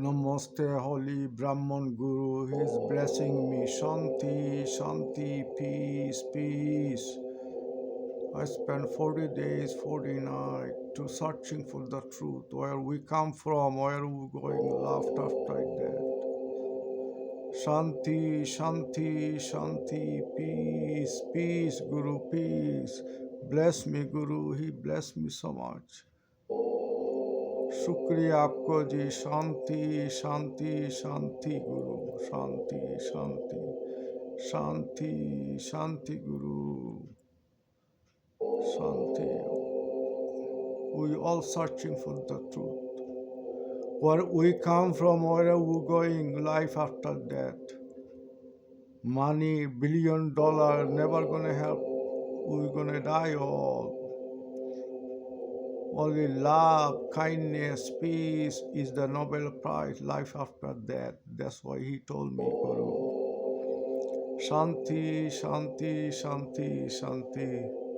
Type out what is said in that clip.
Namaste, Holy Brahman Guru. He is blessing me. Shanti, Shanti, peace, peace. I spent 40 days, 40 nights to searching for the truth. Where we come from, where we going, laughed after that. Shanti, Shanti, Shanti, peace, peace, Guru, peace. Bless me, Guru. He blessed me so much. शुक्रिया आपको जी शांति शांति शांति गुरु शांति शांति शांति शांति गुरु शांति we all searching for the truth where we come from where we going life after death money $1 billion never gonna help we gonna die all only love, kindness, peace is the Nobel Prize, life after death. That's why he told me, Guru. Shanti, Shanti, Shanti, Shanti.